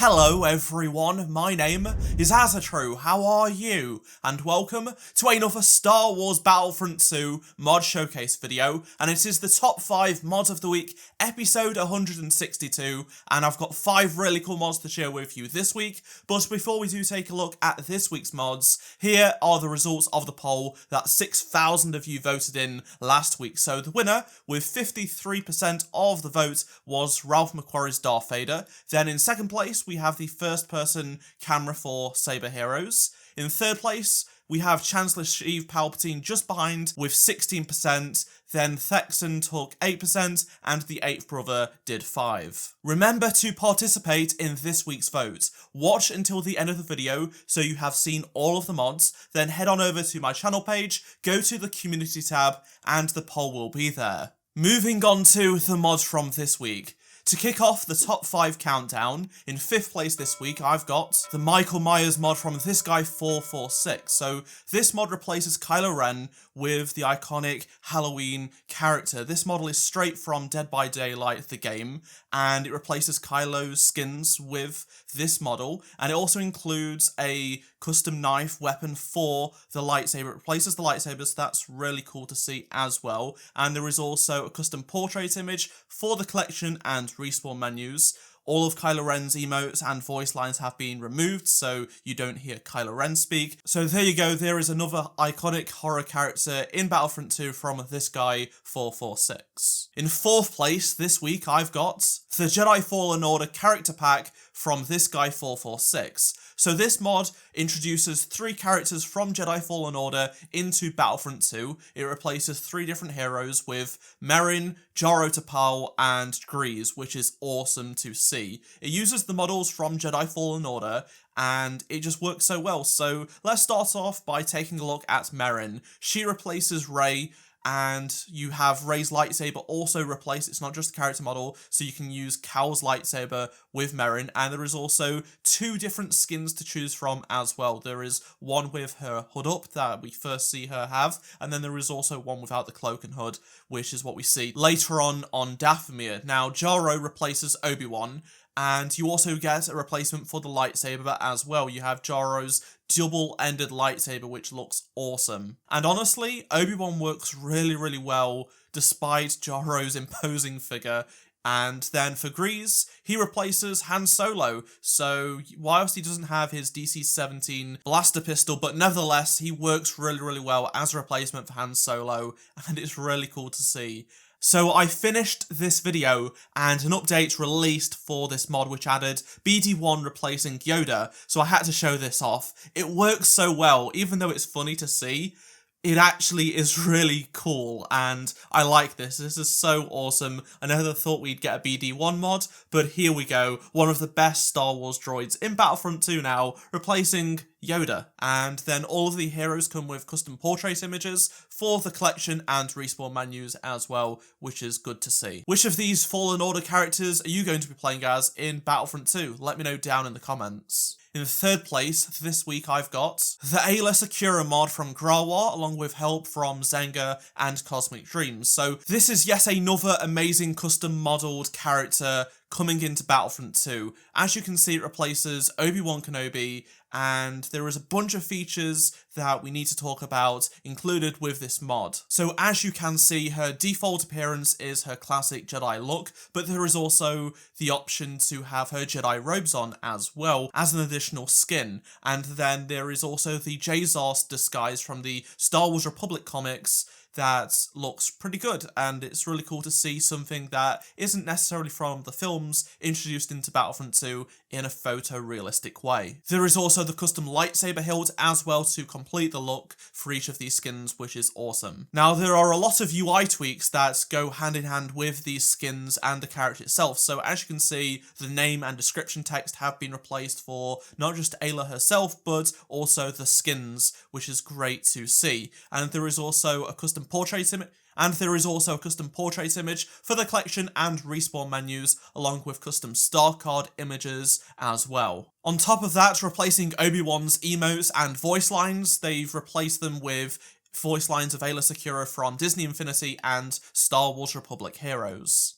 Hello everyone, my name is Azatru, how are you? And welcome to another Star Wars Battlefront 2 mod showcase video, and it is the top 5 mods of the week, episode 162, and I've got 5 really cool mods to share with you this week. But before we do take a look at this week's mods, here are the results of the poll that 6,000 of you voted in last week. So the winner, with 53% of the vote, was Ralph McQuarrie's Darth Vader. Then in second place, we have the first-person camera for Saber Heroes. In third place, we have Chancellor Sheev Palpatine just behind with 16%, then Thexan took 8%, and the 8th brother did 5%. Remember to participate in this week's vote. Watch until the end of the video so you have seen all of the mods, then head on over to my channel page, go to the community tab, and the poll will be there. Moving on to the mods from this week. To kick off the top 5 countdown, in 5th place this week, I've got the Michael Myers mod from This Guy 446. So this mod replaces Kylo Ren with the iconic Halloween character. This model is straight from Dead by Daylight, the game, and it replaces Kylo's skins with this model, and it also includes a custom knife weapon for the lightsaber. It replaces the lightsaber, so that's really cool to see as well. And there is also a custom portrait image for the collection and respawn menus. All of Kylo Ren's emotes and voice lines have been removed, so you don't hear Kylo Ren speak. So there you go, there is another iconic horror character in Battlefront 2 from This Guy 446. In 4th place this week, I've got the Jedi Fallen Order character pack from This Guy 446. So this mod introduces 3 characters from Jedi Fallen Order into Battlefront 2. It replaces 3 different heroes with Merrin, Jaro Tapal, and Grease, which is awesome to see. It uses the models from Jedi Fallen Order, and it just works so well. So let's start off by taking a look at Merrin. She replaces Rey, and you have Rey's lightsaber also replaced. It's not just a character model, so you can use Cal's lightsaber with Merrin, and there is also 2 different skins to choose from as well. There is one with her hood up that we first see her have, and then there is also one without the cloak and hood, which is what we see later on Dathomir. Now, Jaro replaces Obi-Wan, and you also get a replacement for the lightsaber as well. You have Jaro's double-ended lightsaber, which looks awesome. And honestly, Obi-Wan works really well despite Jaro's imposing figure. And then for Grease, he replaces Han Solo. So whilst he doesn't have his DC-17 blaster pistol, but nevertheless, he works really well as a replacement for Han Solo, and it's really cool to see. So I finished this video and an update released for this mod which added BD1 replacing Yoda, so I had to show this off. It works so well, even though it's funny to see. It actually is really cool, and I like this. This is so awesome. I never thought we'd get a BD1 mod, but here we go. One of the best Star Wars droids in Battlefront 2 now, replacing Yoda. And then all of the heroes come with custom portrait images for the collection and respawn menus as well, which is good to see. Which of these Fallen Order characters are you going to be playing as in Battlefront 2? Let me know down in the comments. In 3rd place this week, I've got the Ayla Secura mod from Grawa, along with help from Zenga and Cosmic Dreams. So this is yet another amazing custom modelled character coming into Battlefront 2. As you can see, it replaces Obi-Wan Kenobi, and there is a bunch of features that we need to talk about included with this mod. So as you can see, her default appearance is her classic Jedi look, but there is also the option to have her Jedi robes on as well as an additional skin. And then there is also the Jazos disguise from the Star Wars Republic comics that looks pretty good, and it's really cool to see something that isn't necessarily from the films introduced into Battlefront 2 in a photorealistic way. There is also the custom lightsaber hilt as well to complete the look for each of these skins, which is awesome. Now, there are a lot of UI tweaks that go hand in hand with these skins and the character itself. So as you can see, the name and description text have been replaced for not just Ayla herself, but also the skins, which is great to see. And there is also a custom portrait image for the collection and respawn menus, along with custom star card images as well. On top of that, replacing Obi-Wan's emotes and voice lines, they've replaced them with voice lines of Ayla Secura from Disney Infinity and Star Wars Republic Heroes.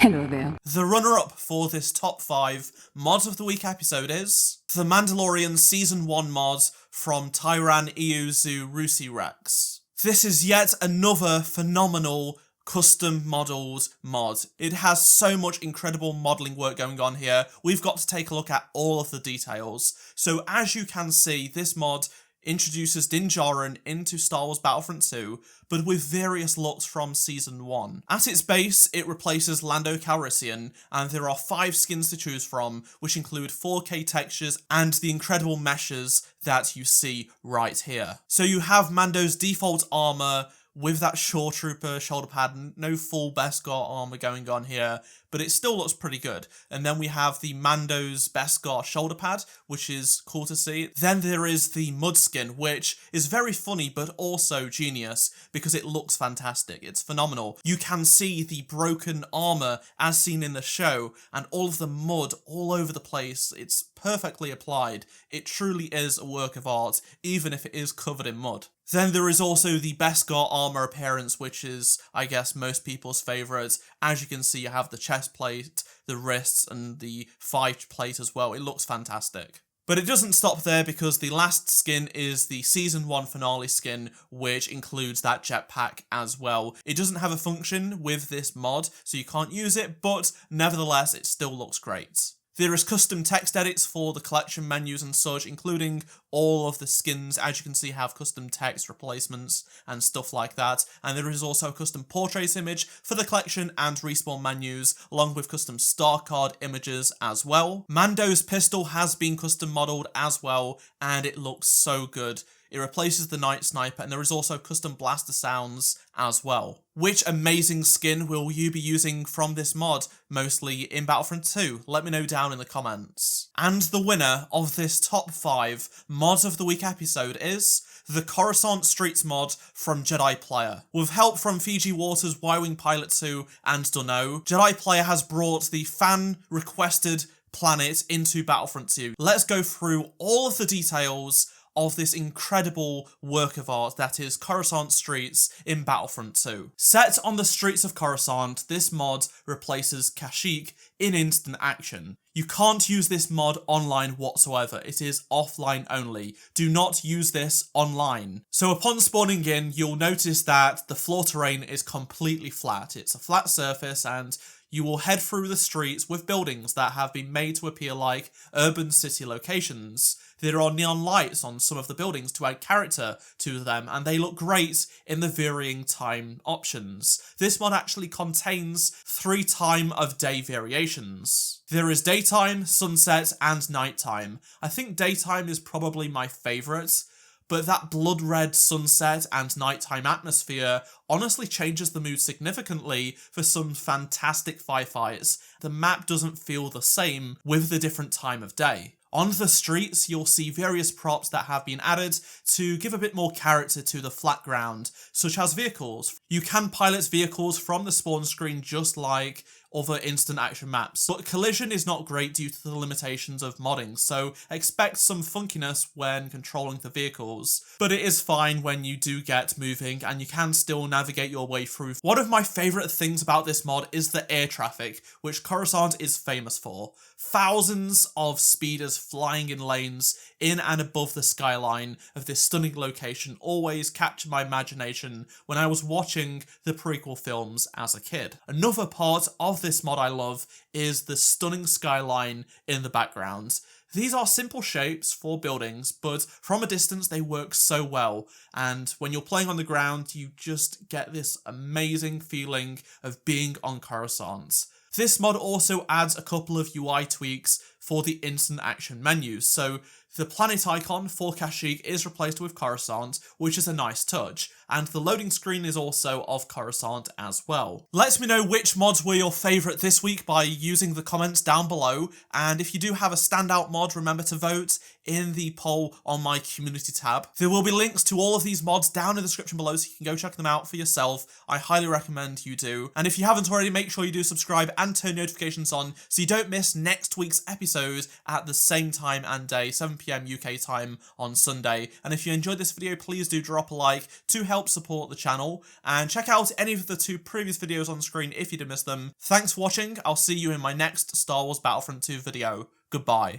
Hello there. The runner-up for this top 5 Mod of the Week episode is the Mandalorian Season 1 mod from Tyran Iuzu Rusi Rex. This is yet another phenomenal custom modelled mod. It has so much incredible modelling work going on here. We've got to take a look at all of the details. So as you can see, this mod introduces Din Djarin into Star Wars Battlefront 2, but with various looks from Season 1. At its base, it replaces Lando Calrissian, and there are 5 skins to choose from, which include 4K textures and the incredible meshes that you see right here. So you have Mando's default armour with that Shore Trooper shoulder pad, no full Beskar armour going on here, but it still looks pretty good. And then we have the Mando's Beskar shoulder pad, which is cool to see. Then there is the Mud skin, which is very funny, but also genius, because it looks fantastic. It's phenomenal. You can see the broken armour as seen in the show, and all of the mud all over the place. It's perfectly applied. It truly is a work of art, even if it is covered in mud. Then there is also the Beskar armour appearance, which is, I guess, most people's favourite. As you can see, you have the chest plate, the wrists, and the thigh plate as well. It looks fantastic. But it doesn't stop there, because the last skin is the Season 1 finale skin, which includes that jetpack as well. It doesn't have a function with this mod, so you can't use it, but nevertheless, it still looks great. There is custom text edits for the collection menus and such, including all of the skins, as you can see, have custom text replacements and stuff like that. And there is also a custom portrait image for the collection and respawn menus, along with custom star card images as well. Mando's pistol has been custom modelled as well, and it looks so good. It replaces the Night Sniper, and there is also custom blaster sounds as well. Which amazing skin will you be using from this mod, mostly in Battlefront 2? Let me know down in the comments. And the winner of this top 5 Mod of the Week episode is the Coruscant Streets mod from Jedi Player. With help from Fiji Waters, Y-Wing Pilot 2, and Dunno, Jedi Player has brought the fan-requested planet into Battlefront 2. Let's go through all of the details of this incredible work of art that is Coruscant Streets in Battlefront 2. Set on the streets of Coruscant, this mod replaces Kashyyyk in instant action. You can't use this mod online whatsoever. It is offline only. Do not use this online. So upon spawning in, you'll notice that the floor terrain is completely flat. It's a flat surface, and you will head through the streets with buildings that have been made to appear like urban city locations. There are neon lights on some of the buildings to add character to them, and they look great in the varying time options. This mod actually contains 3 time of day variations. There is daytime, sunset, and nighttime. I think daytime is probably my favourite, but that blood red sunset and nighttime atmosphere honestly changes the mood significantly for some fantastic firefights. The map doesn't feel the same with the different time of day. On the streets, you'll see various props that have been added to give a bit more character to the flat ground, such as vehicles. You can pilot vehicles from the spawn screen just like other instant action maps, but collision is not great due to the limitations of modding, so expect some funkiness when controlling the vehicles. But it is fine when you do get moving, and you can still navigate your way through. One of my favourite things about this mod is the air traffic, which Coruscant is famous for. Thousands of speeders flying in lanes in and above the skyline of this stunning location always captured my imagination when I was watching the prequel films as a kid. Another part of this mod I love is the stunning skyline in the background. These are simple shapes for buildings, but from a distance they work so well, and when you're playing on the ground you just get this amazing feeling of being on Coruscant. This mod also adds a couple of UI tweaks for the instant action menus, so the planet icon for Kashyyyk is replaced with Coruscant, which is a nice touch, and the loading screen is also of Coruscant as well. Let me know which mods were your favourite this week by using the comments down below, and if you do have a standout mod, remember to vote in the poll on my community tab. There will be links to all of these mods down in the description below, so you can go check them out for yourself. I highly recommend you do. And if you haven't already, make sure you do subscribe and turn notifications on so you don't miss next week's episode episode at the same time and day, 7 PM UK time on Sunday. And if you enjoyed this video, please do drop a like to help support the channel, and check out any of the 2 previous videos on screen if you did miss them. Thanks for watching. I'll see you in my next Star Wars Battlefront 2 video. Goodbye.